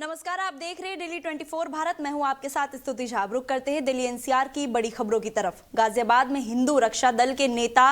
नमस्कार, आप देख रहे हैं दिल्ली 24 भारत। मैं हूं आपके साथ स्तुति झा। रुक करते हैं दिल्ली एनसीआर की बड़ी खबरों की तरफ। गाजियाबाद में हिंदू रक्षा दल के नेता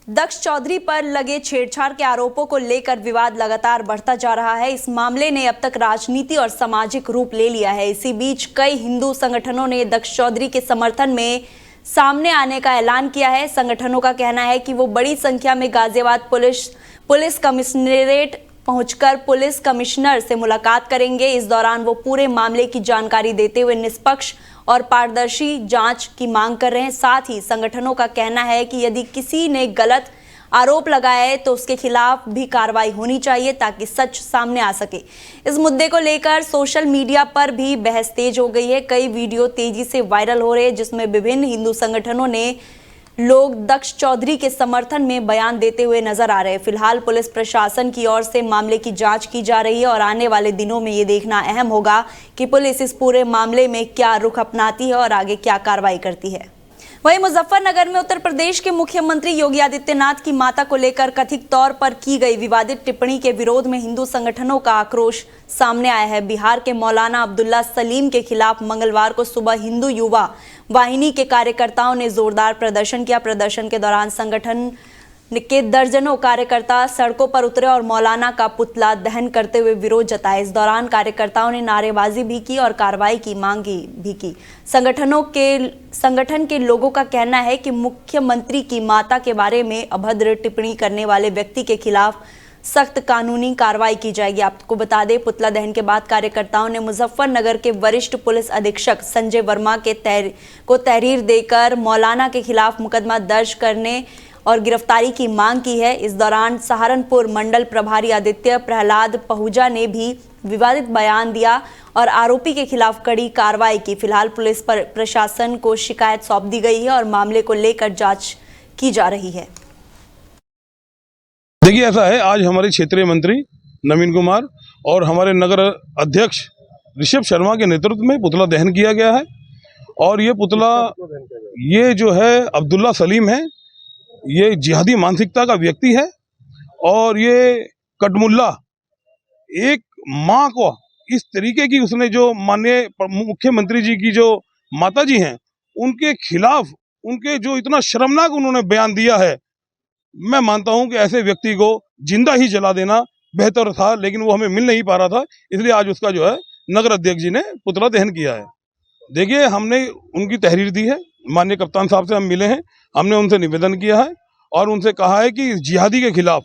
दक्ष चौधरी पर लगे छेड़छाड़ के आरोपों को लेकर विवाद लगातार बढ़ता जा रहा है। इस मामले ने अब तक राजनीति और सामाजिक रूप ले लिया है। इसी बीच कई हिंदू संगठनों ने दक्ष चौधरी के समर्थन में सामने आने का ऐलान किया है। संगठनों का कहना है कि वो बड़ी संख्या में गाजियाबाद पुलिस कमिश्नरेट पहुंचकर पुलिस कमिश्नर से मुलाकात करेंगे। इस दौरान वो पूरे मामले की जानकारी देते हुए निष्पक्ष और पारदर्शी जांच की मांग कर रहे हैं। साथ ही संगठनों का कहना है कि यदि किसी ने गलत आरोप लगाए तो उसके खिलाफ भी कार्रवाई होनी चाहिए ताकि सच सामने आ सके। इस मुद्दे को लेकर सोशल मीडिया पर भी बहस तेज हो गई है। कई वीडियो तेजी से वायरल हो रहे हैं जिसमें विभिन्न हिंदू संगठनों ने लोग दक्ष चौधरी के समर्थन में बयान देते हुए नजर आ रहे हैं। फिलहाल पुलिस प्रशासन की ओर से मामले की जांच की जा रही है और आने वाले दिनों में ये देखना अहम होगा कि पुलिस इस पूरे मामले में क्या रुख अपनाती है और आगे क्या कार्रवाई करती है। वहीं मुजफ्फरनगर में उत्तर प्रदेश के मुख्यमंत्री योगी आदित्यनाथ की माता को लेकर कथित तौर पर की गई विवादित टिप्पणी के विरोध में हिंदू संगठनों का आक्रोश सामने आया है। बिहार के मौलाना अब्दुल्ला सलीम के खिलाफ मंगलवार को सुबह हिंदू युवा वाहिनी के कार्यकर्ताओं ने जोरदार प्रदर्शन किया। प्रदर्शन के दौरान संगठन के दर्जनों कार्यकर्ता सड़कों पर उतरे और मौलाना का पुतला दहन करते हुए विरोध जताया। इस दौरान कार्यकर्ताओं ने नारेबाजी भी की और कार्रवाई की मांग भी की। संगठन के लोगों का कहना है कि मुख्यमंत्री की माता के बारे में अभद्र टिप्पणी करने वाले व्यक्ति के खिलाफ सख्त कानूनी कार्रवाई की जाएगी। आपको बता दें, पुतला दहन के बाद कार्यकर्ताओं ने मुजफ्फरनगर के वरिष्ठ पुलिस अधीक्षक संजय वर्मा को तहरीर देकर मौलाना के खिलाफ मुकदमा दर्ज करने और गिरफ्तारी की मांग की है। इस दौरान सहारनपुर मंडल प्रभारी आदित्य प्रहलाद पहुजा ने भी विवादित बयान दिया और आरोपी के खिलाफ कड़ी कार्रवाई की। फिलहाल पुलिस प्रशासन को शिकायत सौंप दी गई है और मामले को लेकर जांच की जा रही है। देखिए, ऐसा है, आज हमारे क्षेत्रीय मंत्री नवीन कुमार और हमारे नगर अध्यक्ष ऋषभ शर्मा के नेतृत्व में पुतला दहन किया गया है। और ये पुतला ये जो है अब्दुल्ला सलीम है, ये जिहादी मानसिकता का व्यक्ति है और ये कटमुल्ला एक माँ को इस तरीके की उसने जो माननीय मुख्यमंत्री जी की जो माता जी हैं उनके खिलाफ उनके जो इतना शर्मनाक उन्होंने बयान दिया है, मैं मानता हूं कि ऐसे व्यक्ति को जिंदा ही जला देना बेहतर था, लेकिन वो हमें मिल नहीं पा रहा था, इसलिए आज उसका जो है नगर अध्यक्ष जी ने पुतला दहन किया है। देखिए, हमने उनकी तहरीर दी है, माननीय कप्तान साहब से हम मिले हैं, हमने उनसे निवेदन किया है और उनसे कहा है कि जिहादी के खिलाफ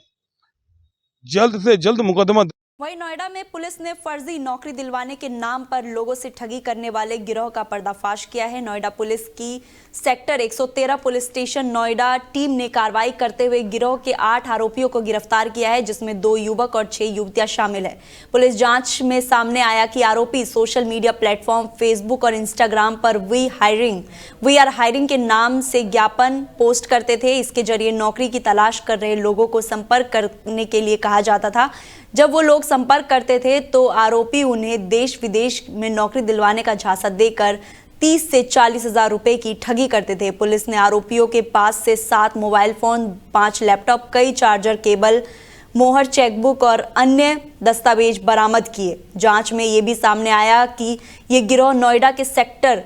जल्द से जल्द मुकदमा। वहीं नोएडा में पुलिस ने फर्जी नौकरी दिलवाने के नाम पर लोगों से ठगी करने वाले गिरोह का पर्दाफाश किया है। नोएडा पुलिस की sector 113 police station Noida team ने कार्रवाई करते हुए गिरोह के 8 आरोपियों को गिरफ्तार किया है, जिसमें 2 युवक और 6 युवतियां शामिल है। पुलिस जांच में सामने आया कि आरोपी सोशल मीडिया प्लेटफॉर्म फेसबुक और इंस्टाग्राम पर वी आर हायरिंग के नाम से ज्ञापन पोस्ट करते थे। इसके जरिए नौकरी की तलाश कर रहे लोगों को संपर्क करने के लिए कहा जाता था। जब वो लोग संपर्क करते थे तो आरोपी उन्हें देश विदेश में नौकरी दिलवाने का झांसा देकर 30 से 40 हजार रुपए की ठगी करते थे। पुलिस ने आरोपियों के पास से 7 मोबाइल फोन, 5 लैपटॉप, कई चार्जर केबल, मोहर, चेकबुक और अन्य दस्तावेज बरामद किए। जांच में ये भी सामने आया कि ये गिरोह नोएडा के सेक्टर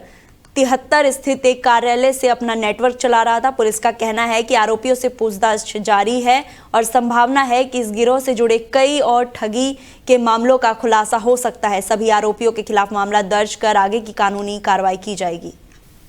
73 स्थित एक कार्यालय से अपना नेटवर्क चला रहा था। पुलिस का कहना है कि आरोपियों से पूछताछ जारी है और संभावना है कि इस गिरोह से जुड़े कई और ठगी के मामलों का खुलासा हो सकता है। सभी आरोपियों के खिलाफ मामला दर्ज कर आगे की कानूनी कार्रवाई की जाएगी।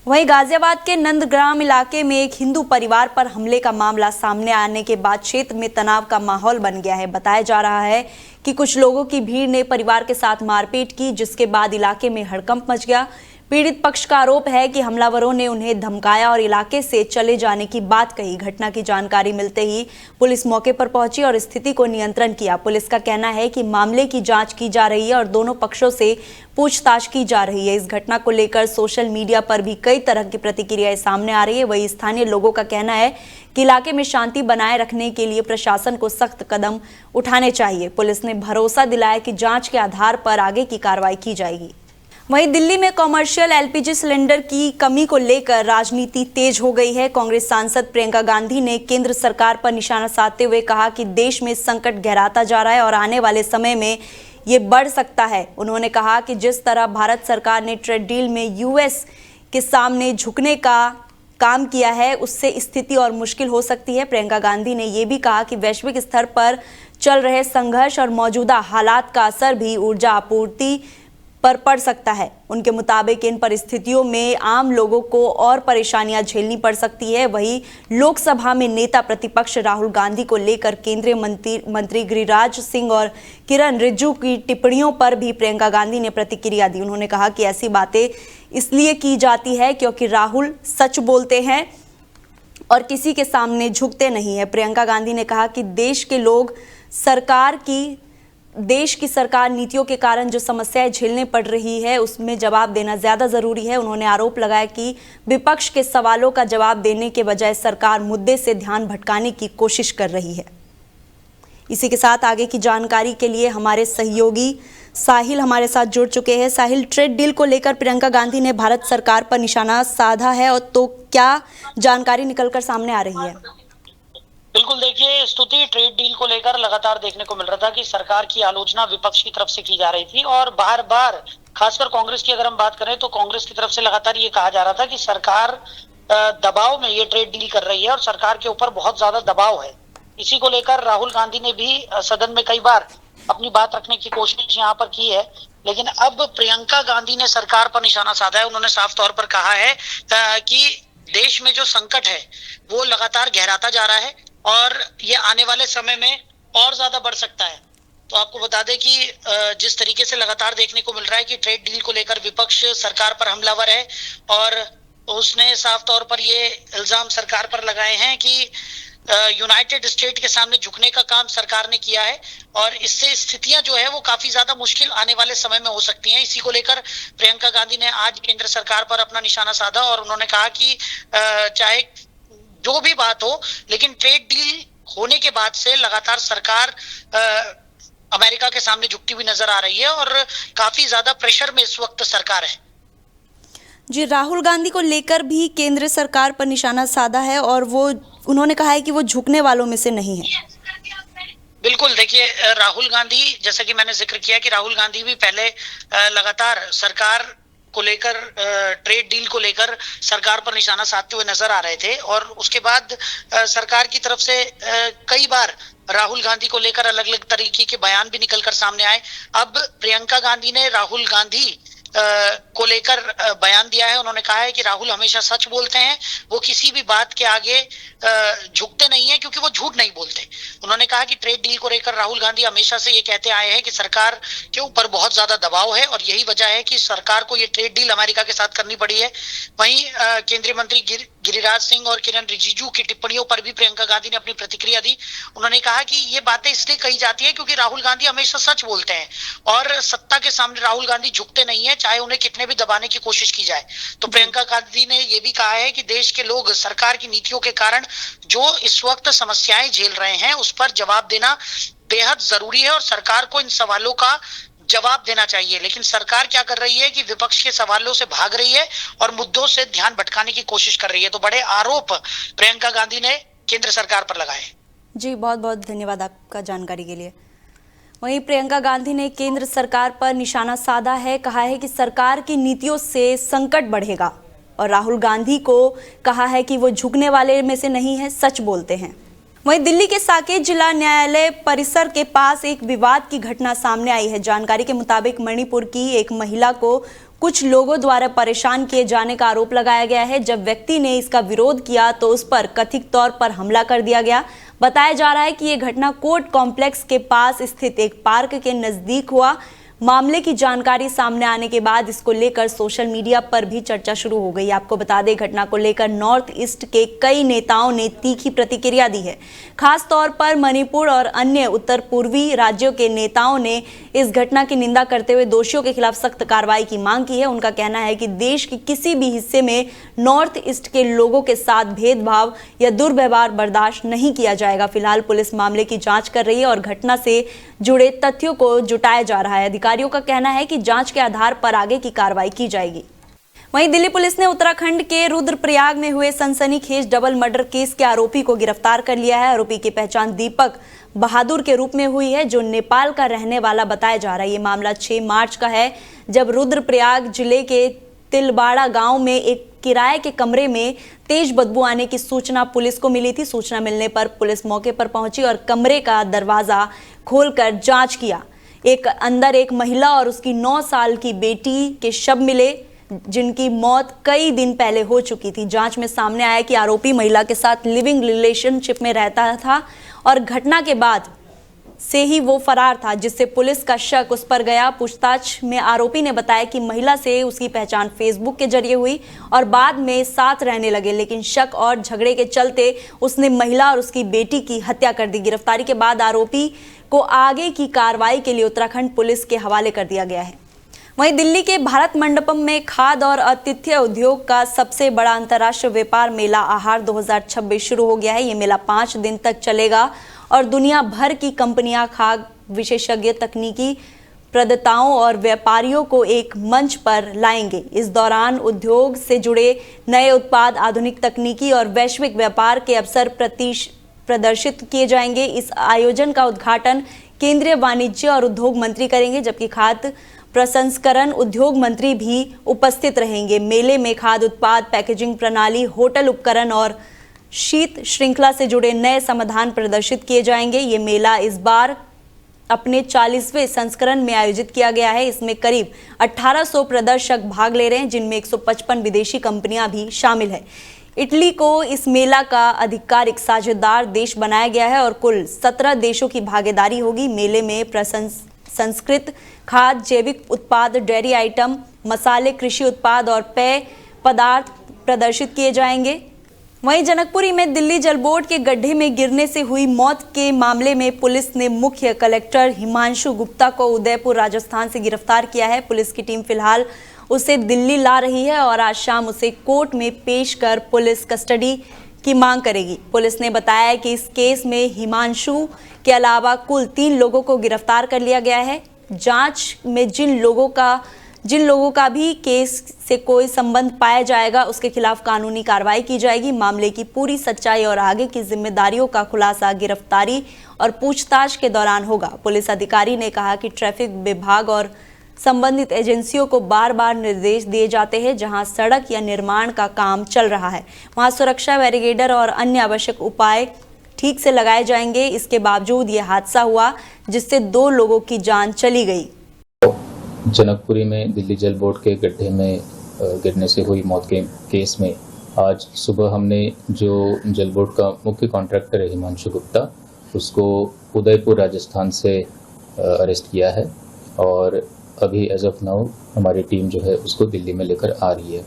वहीं गाजियाबाद के नंदग्राम इलाके में एक हिंदू परिवार पर हमले का मामला सामने आने के बाद क्षेत्र में तनाव का माहौल बन गया है। बताया जा रहा है कि कुछ लोगों की भीड़ ने परिवार के साथ मारपीट की, जिसके बाद इलाके में हड़कंप मच गया। पीड़ित पक्ष का आरोप है कि हमलावरों ने उन्हें धमकाया और इलाके से चले जाने की बात कही। घटना की जानकारी मिलते ही पुलिस मौके पर पहुंची और स्थिति को नियंत्रण किया। पुलिस का कहना है कि मामले की जांच की जा रही है और दोनों पक्षों से पूछताछ की जा रही है। इस घटना को लेकर सोशल मीडिया पर भी कई तरह की प्रतिक्रियाएं सामने आ रही है। वहीं स्थानीय लोगों का कहना है कि इलाके में शांति बनाए रखने के लिए प्रशासन को सख्त कदम उठाने चाहिए। पुलिस ने भरोसा दिलाया कि जांच के आधार पर आगे की कार्रवाई की जाएगी। वहीं दिल्ली में कॉमर्शियल एलपीजी सिलेंडर की कमी को लेकर राजनीति तेज हो गई है। कांग्रेस सांसद प्रियंका गांधी ने केंद्र सरकार पर निशाना साधते हुए कहा कि देश में संकट गहराता जा रहा है और आने वाले समय में ये बढ़ सकता है। उन्होंने कहा कि जिस तरह भारत सरकार ने ट्रेड डील में यूएस के सामने झुकने का काम किया है, उससे स्थिति और मुश्किल हो सकती है। प्रियंका गांधी ने ये भी कहा कि वैश्विक स्तर पर चल रहे संघर्ष और मौजूदा हालात का असर भी ऊर्जा आपूर्ति पर पड़ सकता है। उनके मुताबिक इन परिस्थितियों में आम लोगों को और परेशानियां झेलनी पड़ सकती है। वहीं लोकसभा में नेता प्रतिपक्ष राहुल गांधी को लेकर केंद्रीय मंत्री गिरिराज सिंह और किरण रिजिजू की टिप्पणियों पर भी प्रियंका गांधी ने प्रतिक्रिया दी। उन्होंने कहा कि ऐसी बातें इसलिए की जाती है क्योंकि राहुल सच बोलते हैं और किसी के सामने झुकते नहीं है। प्रियंका गांधी ने कहा कि देश की सरकार नीतियों के कारण जो समस्याएं झेलने पड़ रही है, उसमें जवाब देना ज्यादा जरूरी है। उन्होंने आरोप लगाया कि विपक्ष के सवालों का जवाब देने के बजाय सरकार मुद्दे से ध्यान भटकाने की कोशिश कर रही है। इसी के साथ आगे की जानकारी के लिए हमारे सहयोगी साहिल हमारे साथ जुड़ चुके हैं। साहिल, ट्रेड डील को लेकर प्रियंका गांधी ने भारत सरकार पर निशाना साधा है, और तो क्या जानकारी निकलकर सामने आ रही है? बिल्कुल, देखिए स्तुति, ट्रेड डील को लेकर लगातार देखने को मिल रहा था कि सरकार की आलोचना विपक्ष की तरफ से की जा रही थी, और बार बार खासकर कांग्रेस की अगर हम बात करें तो कांग्रेस की तरफ से लगातार ये कहा जा रहा था कि सरकार दबाव में ये ट्रेड डील कर रही है और सरकार के ऊपर बहुत ज्यादा दबाव है। इसी को लेकर राहुल गांधी ने भी सदन में कई बार अपनी बात रखने की कोशिश यहाँ पर की है, लेकिन अब प्रियंका गांधी ने सरकार पर निशाना साधा है। उन्होंने साफ तौर पर कहा है कि देश में जो संकट है वो लगातार गहराता जा रहा है और ये आने वाले समय में और ज्यादा बढ़ सकता है। तो आपको बता दें कि जिस तरीके से लगातार देखने को मिल रहा है कि ट्रेड डील को लेकर विपक्ष सरकार पर हमलावर है, और उसने साफ तौर पर ये इल्जाम सरकार पर लगाए हैं कि यूनाइटेड स्टेट के सामने झुकने का काम सरकार ने किया है, और इससे स्थितियां जो है वो काफी ज्यादा मुश्किल आने वाले समय में हो सकती हैं। इसी को लेकर प्रियंका गांधी ने आज केंद्र सरकार पर अपना निशाना साधा और उन्होंने कहा कि चाहे जो भी बात हो, लेकिन ट्रेड डील होने के बाद से लगातार सरकार अमेरिका के सामने झुकती हुई नजर आ रही है और काफी ज्यादा प्रेशर में इस वक्त सरकार है। जी, राहुल गांधी को लेकर भी केंद्र सरकार पर निशाना साधा है और उन्होंने कहा है कि वो झुकने वालों में से नहीं है। बिल्कुल, देखिए राहुल गांधी, जैसा कि मैंने जिक्र किया कि राहुल गांधी भी पहले लगातार सरकार को लेकर, ट्रेड डील को लेकर सरकार पर निशाना साधते हुए नजर आ रहे थे, और उसके बाद सरकार की तरफ से कई बार राहुल गांधी को लेकर अलग अलग तरीके के बयान भी निकलकर सामने आए। अब प्रियंका गांधी ने राहुल गांधी को लेकर बयान दिया है। उन्होंने कहा है कि राहुल हमेशा सच बोलते हैं, वो किसी भी बात के आगे झुकते नहीं है क्योंकि वो झूठ नहीं बोलते। उन्होंने कहा कि ट्रेड डील को लेकर राहुल गांधी हमेशा से ये कहते आए हैं कि सरकार के ऊपर बहुत ज्यादा दबाव है और यही वजह है कि सरकार को ये ट्रेड डील अमेरिका के साथ करनी पड़ी है। वहीं केंद्रीय मंत्री गिरिराज सिंह और किरण रिजिजू की टिप्पणियों पर भी प्रियंका गांधी ने अपनी प्रतिक्रिया दी। उन्होंने कहा कि ये बातें इसलिए कही जाती है क्योंकि राहुल गांधी हमेशा सच बोलते हैं और सत्ता के सामने राहुल गांधी झुकते नहीं है, चाहे उन्हें कितने भी दबाने की कोशिश की जाए। तो प्रियंका गांधी ने यह भी कहा है कि देश के लोग सरकार की नीतियों के कारण जो इस वक्त समस्याएं झेल रहे हैं उस पर जवाब देना बेहद जरूरी है और सरकार को इन सवालों का जवाब देना चाहिए। लेकिन सरकार क्या कर रही है कि विपक्ष के सवालों से भाग रही है और मुद्दों से ध्यान भटकाने की कोशिश कर रही है। तो बड़े आरोप प्रियंका गांधी ने केंद्र सरकार पर लगाए। जी, बहुत बहुत धन्यवाद आपका जानकारी के लिए। वहीं प्रियंका गांधी ने केंद्र सरकार पर निशाना साधा है, कहा है कि सरकार की नीतियों से संकट बढ़ेगा, और राहुल गांधी को कहा है कि वो झुकने वाले में से नहीं है, सच बोलते हैं। वहीं दिल्ली के साकेत जिला न्यायालय परिसर के पास एक विवाद की घटना सामने आई है। जानकारी के मुताबिक मणिपुर की एक महिला को कुछ लोगों द्वारा परेशान किए जाने का आरोप लगाया गया है। जब व्यक्ति ने इसका विरोध किया तो उस पर कथित तौर पर हमला कर दिया गया। बताया जा रहा है कि यह घटना कोर्ट कॉम्प्लेक्स के पास स्थित एक पार्क के नजदीक हुआ। मामले की जानकारी सामने आने के बाद इसको लेकर सोशल मीडिया पर भी चर्चा शुरू हो गई। आपको बता दें, घटना को लेकर नॉर्थ ईस्ट के कई नेताओं ने तीखी प्रतिक्रिया दी है। खास तौर पर मणिपुर और अन्य उत्तर पूर्वी राज्यों के नेताओं ने इस घटना की निंदा करते हुए दोषियों के खिलाफ सख्त कार्रवाई की मांग की है। उनका कहना है कि देश के किसी भी हिस्से में नॉर्थ ईस्ट के लोगों के साथ भेदभाव या दुर्व्यवहार बर्दाश्त नहीं किया जाएगा। फिलहाल पुलिस मामले की जांच कर रही है और घटना से जुड़े तथ्यों को जुटाया जा रहा है। अधिकारियों का कहना है कि जांच के आधार पर आगे की कार्रवाई की जाएगी। वहीं दिल्ली पुलिस ने उत्तराखंड के रुद्रप्रयाग में हुए सनसनीखेज डबल मर्डर केस के आरोपी को गिरफ्तार कर लिया है। आरोपी की पहचान दीपक बहादुर के रूप में हुई है, जो नेपाल का रहने वाला बताया जा रहा है। ये मामला 6 मार्च का है, जब रुद्रप्रयाग जिले के तिलबाड़ा गांव में एक किराए के कमरे में तेज बदबू आने की सूचना पुलिस को मिली थी। सूचना मिलने पर पुलिस मौके पर पहुंची और कमरे का दरवाजा खोलकर जांच किया। अंदर एक महिला और उसकी 9 साल की बेटी के शव मिले, जिनकी मौत कई दिन पहले हो चुकी थी। जांच में सामने आया कि आरोपी महिला के साथ लिविंग रिलेशनशिप में रहता था और घटना के बाद से ही वो फरार था, जिससे पुलिस का शक उस पर गया। पूछताछ में आरोपी ने बताया कि महिला से उसकी पहचान फेसबुक के जरिए हुई और बाद में साथ रहने लगे, लेकिन शक और झगड़े के चलते उसने महिला और उसकी बेटी की हत्या कर दी। गिरफ्तारी के बाद आरोपी को आगे की कार्रवाई के लिए उत्तराखंड पुलिस के हवाले कर दिया गया है। वहीं दिल्ली के भारत मंडपम में खाद्य और आतिथ्य उद्योग का सबसे बड़ा अंतर्राष्ट्रीय व्यापार मेला आहार 2026 शुरू हो गया है। ये मेला 5 दिन तक चलेगा और दुनिया भर की कंपनियां, खाद्य विशेषज्ञ, तकनीकी प्रदाताओं और व्यापारियों को एक मंच पर लाएंगे। इस दौरान उद्योग से जुड़े नए उत्पाद, आधुनिक तकनीकी और वैश्विक व्यापार के अवसर प्रदर्शित किए जाएंगे। इस आयोजन का उद्घाटन केंद्रीय वाणिज्य और उद्योग मंत्री करेंगे, जबकि खाद्य प्रसंस्करण उद्योग मंत्री भी उपस्थित रहेंगे। मेले में खाद्य उत्पाद, पैकेजिंग प्रणाली, होटल उपकरण और शीत श्रृंखला से जुड़े नए समाधान प्रदर्शित किए जाएंगे। ये मेला इस बार अपने 40वें संस्करण में आयोजित किया गया है। इसमें करीब 1800 प्रदर्शक भाग ले रहे हैं, जिनमें 155 विदेशी कंपनियां भी शामिल है। इटली को इस मेला का आधिकारिक साझेदार देश बनाया गया है और कुल 17 देशों की भागीदारी होगी। मेले में संस्कृत खाद्य, जैविक उत्पाद, डेयरी आइटम, मसाले, कृषि उत्पाद और पेय पदार्थ प्रदर्शित किए जाएंगे। वहीं जनकपुरी में दिल्ली जल बोर्ड के गड्ढे में गिरने से हुई मौत के मामले में पुलिस ने मुख्य कलेक्टर हिमांशु गुप्ता को उदयपुर, राजस्थान से गिरफ्तार किया है। पुलिस की टीम फिलहाल उसे दिल्ली ला रही है और आज शाम उसे कोर्ट में पेश कर पुलिस कस्टडी की मांग करेगी। पुलिस ने बताया कि इस केस में हिमांशु के अलावा कुल 3 लोगों को गिरफ्तार कर लिया गया है। जांच में जिन लोगों का भी केस से कोई संबंध पाया जाएगा, उसके खिलाफ कानूनी कार्रवाई की जाएगी। मामले की पूरी सच्चाई और आगे की जिम्मेदारियों का खुलासा गिरफ्तारी और पूछताछ के दौरान होगा। पुलिस अधिकारी ने कहा कि ट्रैफिक विभाग और संबंधित एजेंसियों को बार बार निर्देश दिए जाते हैं, जहां सड़क या निर्माण का काम चल रहा है वहां सुरक्षा बैरिकेडर और अन्य आवश्यक उपाय ठीक से लगाए जाएंगे। इसके बावजूद ये हादसा हुआ, जिससे 2 लोगों की जान चली गई। जनकपुरी में दिल्ली जल बोर्ड के गड्ढे में गिरने से हुई मौत के केस में आज सुबह हमने जो जल बोर्ड का मुख्य कॉन्ट्रैक्टर है हिमांशु गुप्ता, उसको उदयपुर, राजस्थान से अरेस्ट किया है और अभी एज ऑफ नाउ हमारी टीम जो है उसको दिल्ली में लेकर आ रही है।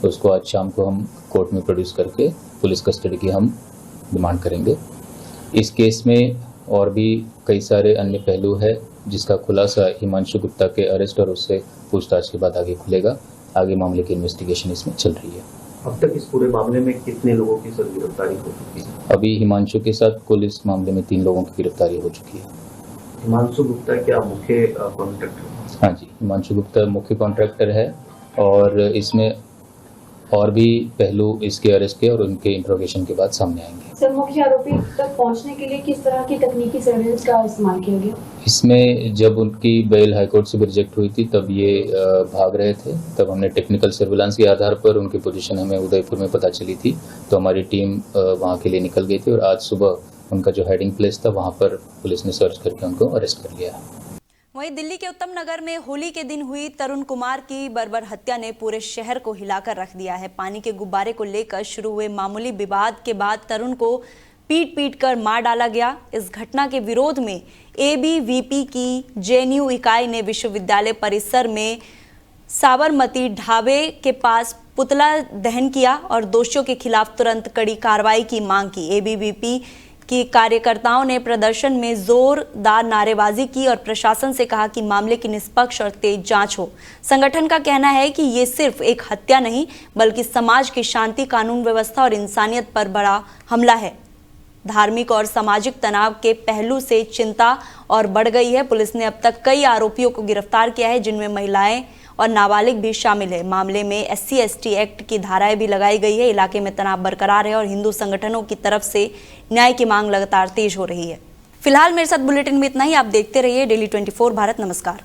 तो उसको आज शाम को हम कोर्ट में प्रोड्यूस करके पुलिस कस्टडी की हम डिमांड करेंगे। इस केस में और भी कई सारे अन्य पहलू है, जिसका खुलासा हिमांशु गुप्ता के अरेस्ट और उससे पूछताछ के बाद आगे खुलेगा। आगे मामले की इन्वेस्टिगेशन इसमें चल रही है। अब तक इस पूरे मामले में कितने लोगों की सर गिरफ्तारी हो चुकी है? अभी हिमांशु के साथ कुल इस मामले में 3 लोगों की गिरफ्तारी हो चुकी है। हिमांशु गुप्ता क्या मुख्य कॉन्ट्रैक्टर? हाँ जी, हिमांशु गुप्ता मुख्य कॉन्ट्रैक्टर है और इसमें और भी पहलू इसके अरेस्ट के और उनके इंट्रोगेशन के बाद सामने आएंगे। सर, मुख्य आरोपी तक पहुंचने के लिए किस तरह की तकनीकी सर्विलेंस का इस्तेमाल किया गया? इसमें जब उनकी बेल हाईकोर्ट से भी रिजेक्ट हुई थी तब ये भाग रहे थे, तब हमने टेक्निकल सर्विलांस के आधार पर उनकी पोजीशन हमें उदयपुर में पता चली थी, तो हमारी टीम वहाँ के लिए निकल गई थी और आज सुबह उनका जो हेडिंग प्लेस था वहाँ पर पुलिस ने सर्च करके उनको अरेस्ट कर लिया। वहीं दिल्ली के उत्तम नगर में होली के दिन हुई तरुण कुमार की बर्बर हत्या ने पूरे शहर को हिलाकर रख दिया है। पानी के गुब्बारे को लेकर शुरू हुए मामूली विवाद के बाद तरुण को पीट कर मार डाला गया। इस घटना के विरोध में एबीवीपी की जेएनयू इकाई ने विश्वविद्यालय परिसर में साबरमती ढाबे के पास पुतला दहन किया और दोषियों के खिलाफ तुरंत कड़ी कार्रवाई की मांग की। एबीवीपी कि कार्यकर्ताओं ने प्रदर्शन में जोरदार नारेबाजी की और प्रशासन से कहा कि मामले की निष्पक्ष और तेज जांच हो। संगठन का कहना है कि ये सिर्फ एक हत्या नहीं, बल्कि समाज की शांति, कानून व्यवस्था और इंसानियत पर बड़ा हमला है। धार्मिक और सामाजिक तनाव के पहलू से चिंता और बढ़ गई है। पुलिस ने अब तक कई आरोपियों को गिरफ्तार किया है, जिनमें महिलाएं और नाबालिग भी शामिल है। मामले में SC/ST एक्ट की धाराएं भी लगाई गई है। इलाके में तनाव बरकरार है और हिंदू संगठनों की तरफ से न्याय की मांग लगातार तेज हो रही है। फिलहाल मेरे साथ बुलेटिन में इतना ही। आप देखते रहिए डेली 24 भारत। नमस्कार।